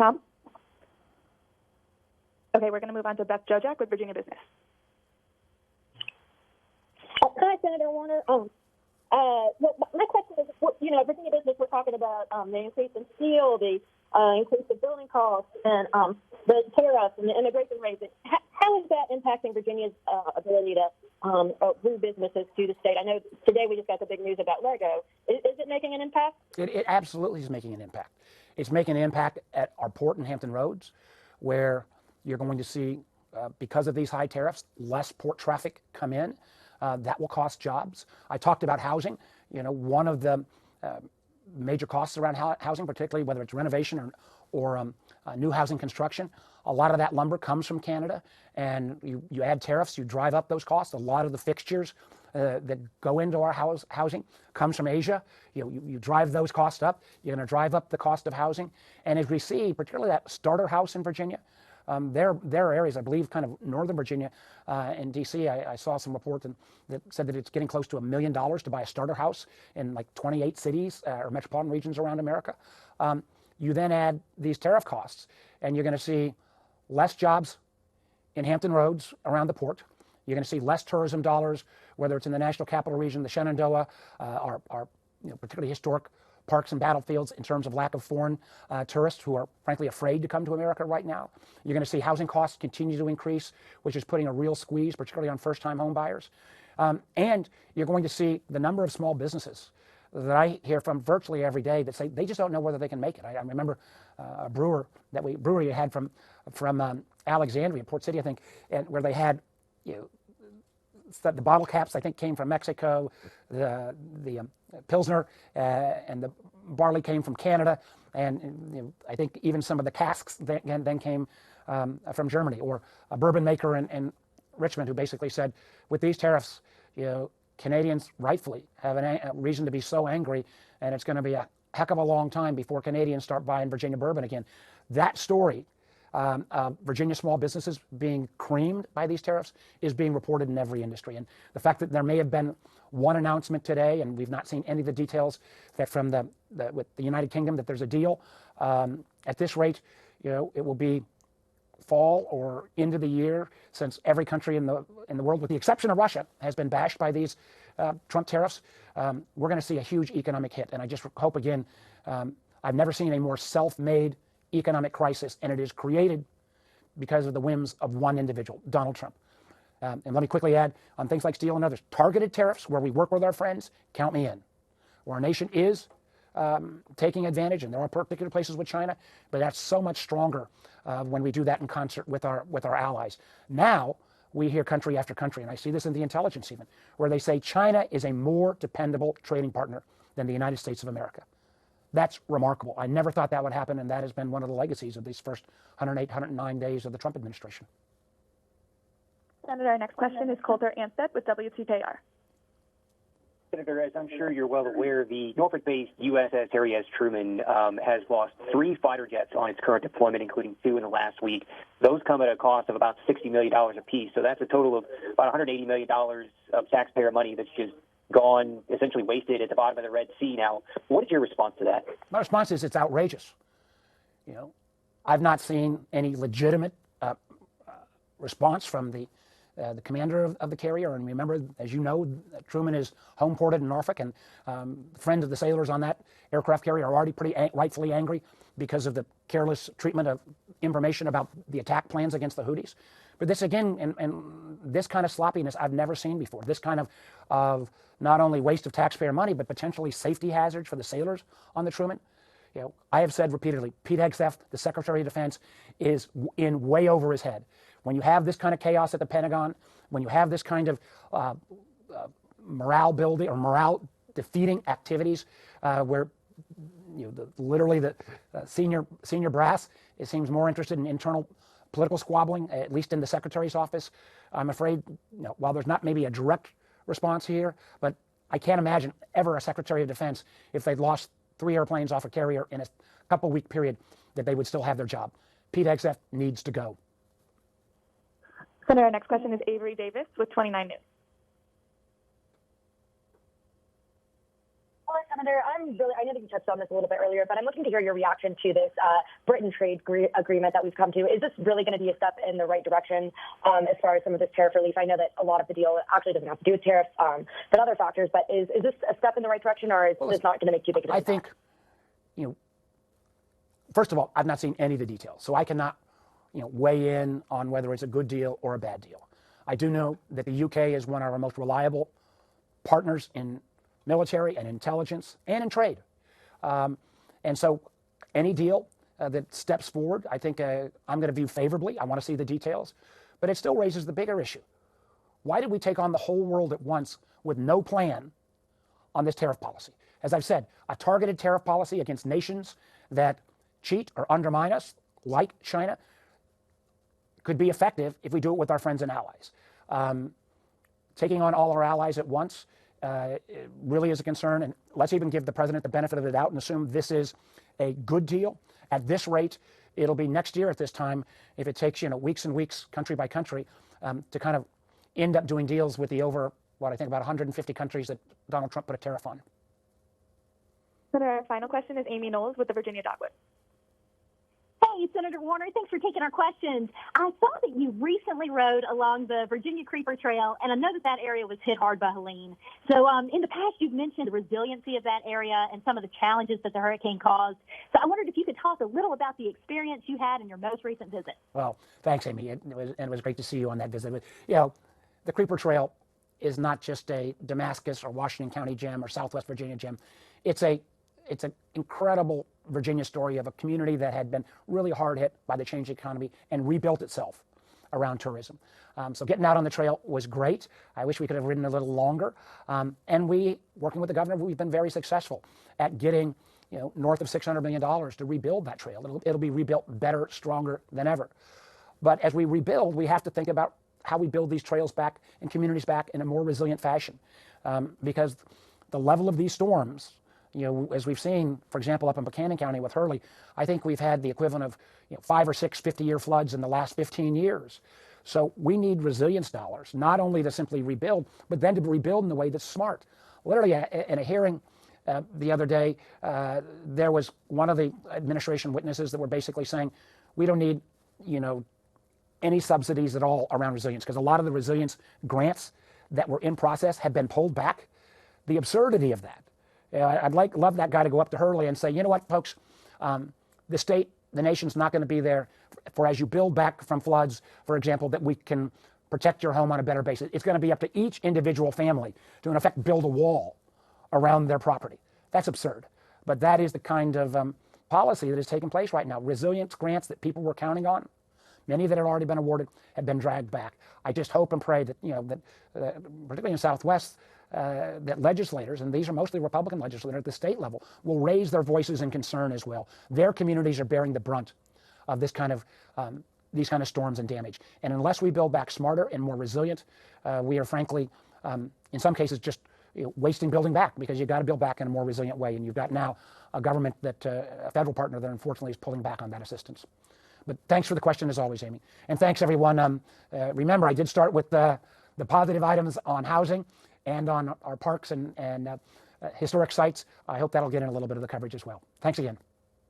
Tom? Okay, we're going to move on to Beth Jojak with Virginia Business. Hi, Senator Warner. Well, my question is, Virginia Business, we're talking about the increase in steel, the increase in building costs, and the tariffs and the immigration rates. How is that impacting Virginia's ability to bring businesses to the state? I know today we just got the big news about Lego. Is it making an impact? It absolutely is making an impact. It's making an impact at our port in Hampton Roads, where you're going to see, because of these high tariffs, less port traffic come in. That will cost jobs. I talked about housing. One of the major costs around housing, particularly whether it's renovation or new housing construction, a lot of that lumber comes from Canada, and you add tariffs, you drive up those costs. A lot of the fixtures that go into our housing comes from Asia. You drive those costs up, you're going to drive up the cost of housing. And as we see, particularly that starter house in Virginia, there are areas, I believe, kind of northern Virginia and D.C. I saw some report that said that it's getting close to $1 million to buy a starter house in like 28 cities or metropolitan regions around America. You then add these tariff costs, and you're going to see less jobs in Hampton Roads around the port. You're going to see less tourism dollars, whether it's in the National Capital Region, the Shenandoah, our particularly historic parks and battlefields in terms of lack of foreign tourists who are frankly afraid to come to America right now. You're going to see housing costs continue to increase, which is putting a real squeeze, particularly on first-time home buyers. And you're going to see the number of small businesses that I hear from virtually every day that say they just don't know whether they can make it. I remember a brewery we had from Alexandria, Port City, I think, and where they had the bottle caps, I think, came from Mexico, the Pilsner and the barley came from Canada, and I think even some of the casks then came from Germany. Or a bourbon maker in Richmond who basically said, with these tariffs, Canadians rightfully have a reason to be so angry, and it's going to be a heck of a long time before Canadians start buying Virginia bourbon again. That story of Virginia small businesses being creamed by these tariffs is being reported in every industry. And the fact that there may have been one announcement today, and we've not seen any of the details that from with the United Kingdom that there's a deal, at this rate, it will be fall or into the year, since every country in the world, with the exception of Russia, has been bashed by these Trump tariffs. We're going to see a huge economic hit. And I just hope, again, I've never seen a more self-made economic crisis, and it is created because of the whims of one individual, Donald Trump. And let me quickly add, on things like steel and others, targeted tariffs where we work with our friends, count me in. Where our nation is taking advantage, and there are particular places with China, but that's so much stronger when we do that in concert with our allies. Now we hear country after country, and I see this in the intelligence even, where they say China is a more dependable trading partner than the United States of America. That's remarkable. I never thought that would happen, and that has been one of the legacies of these first 108, 109 days of the Trump administration. Senator, our next question is Coulter Anstead with WTKR. Senator, as I'm sure you're well aware, the Norfolk-based USS Harry S. Truman has lost 3 fighter jets on its current deployment, including 2 in the last week. Those come at a cost of about $60 million apiece, so that's a total of about $180 million of taxpayer money that's just gone, essentially wasted at the bottom of the Red Sea. Now, what is your response to that? My response is it's outrageous. I've not seen any legitimate response from the commander of the carrier. And remember, as you know, Truman is home ported in Norfolk, and friends of the sailors on that aircraft carrier are already pretty rightfully angry because of the careless treatment of information about the attack plans against the Houthis. But this, again, and this kind of sloppiness I've never seen before. This kind of not only waste of taxpayer money, but potentially safety hazards for the sailors on the Truman. I have said repeatedly, Pete Hegseth, the Secretary of Defense, is in way over his head. When you have this kind of chaos at the Pentagon, when you have this kind of morale building or morale defeating activities, where literally the senior brass, it seems more interested in internal political squabbling, at least in the Secretary's office. I'm afraid, while there's not maybe a direct response here, but I can't imagine ever a Secretary of Defense, if they'd lost 3 airplanes off a carrier in a couple-week period, that they would still have their job. Pete Hegseth needs to go. Senator, our next question is Avery Davis with 29 News. Hello, Senator, I know that you touched on this a little bit earlier, but I'm looking to hear your reaction to this Britain trade agreement that we've come to. Is this really going to be a step in the right direction as far as some of this tariff relief? I know that a lot of the deal actually doesn't have to do with tariffs, but other factors. But is this a step in the right direction, or is this not going to make too big of an impact? I think, first of all, I've not seen any of the details, so I cannot, weigh in on whether it's a good deal or a bad deal. I do know that the UK is one of our most reliable partners in military and intelligence and in trade. And so any deal that steps forward, I think I'm going to view favorably. I want to see the details. But it still raises the bigger issue. Why did we take on the whole world at once with no plan on this tariff policy? As I've said, a targeted tariff policy against nations that cheat or undermine us, like China, could be effective if we do it with our friends and allies. Taking on all our allies at once really is a concern, and let's even give the president the benefit of the doubt and assume this is a good deal. At this rate, it'll be next year at this time, if it takes weeks and weeks, country by country, to kind of end up doing deals with the over, I think about 150 countries that Donald Trump put a tariff on. Senator, our final question is Amy Knowles with the Virginia Dogwood. Hey, Senator Warner, thanks for taking our questions. I saw that you recently rode along the Virginia Creeper Trail, and I know that area was hit hard by Helene. So in the past, you've mentioned the resiliency of that area and some of the challenges that the hurricane caused. So I wondered if you could talk a little about the experience you had in your most recent visit. Well, thanks, Amy. It was great to see you on that visit. But, the Creeper Trail is not just a Damascus or Washington County gem or Southwest Virginia gem. It's an incredible Virginia story of a community that had been really hard hit by the changing economy and rebuilt itself around tourism. So getting out on the trail was great. I wish we could have ridden a little longer. And working with the governor, we've been very successful at getting north of $600 million to rebuild that trail. It'll be rebuilt better, stronger than ever. But as we rebuild, we have to think about how we build these trails back and communities back in a more resilient fashion. Because the level of these storms, as we've seen, for example, up in Buchanan County with Hurley, I think we've had the equivalent of 5 or 6 50-year floods in the last 15 years. So we need resilience dollars, not only to simply rebuild, but then to rebuild in a way that's smart. Literally, in a hearing the other day, there was one of the administration witnesses that were basically saying, we don't need, any subsidies at all around resilience, because a lot of the resilience grants that were in process have been pulled back. The absurdity of that. I'd love that guy to go up to Hurley and say, you know what, folks, the state, the nation's not going to be there for as you build back from floods, for example, that we can protect your home on a better basis. It's going to be up to each individual family to, in effect, build a wall around their property. That's absurd. But that is the kind of policy that is taking place right now. Resilience grants that people were counting on, many that had already been awarded, have been dragged back. I just hope and pray that, that particularly in Southwest, that legislators, and these are mostly Republican legislators at the state level, will raise their voices in concern as well. Their communities are bearing the brunt of these kind of storms and damage. And unless we build back smarter and more resilient, we are frankly, in some cases, just wasting building back, because you've got to build back in a more resilient way. And you've got now a government that, a federal partner that unfortunately is pulling back on that assistance. But thanks for the question as always, Amy. And thanks everyone. Remember, I did start with the positive items on housing and on our parks and historic sites. I hope that'll get in a little bit of the coverage as well. Thanks again.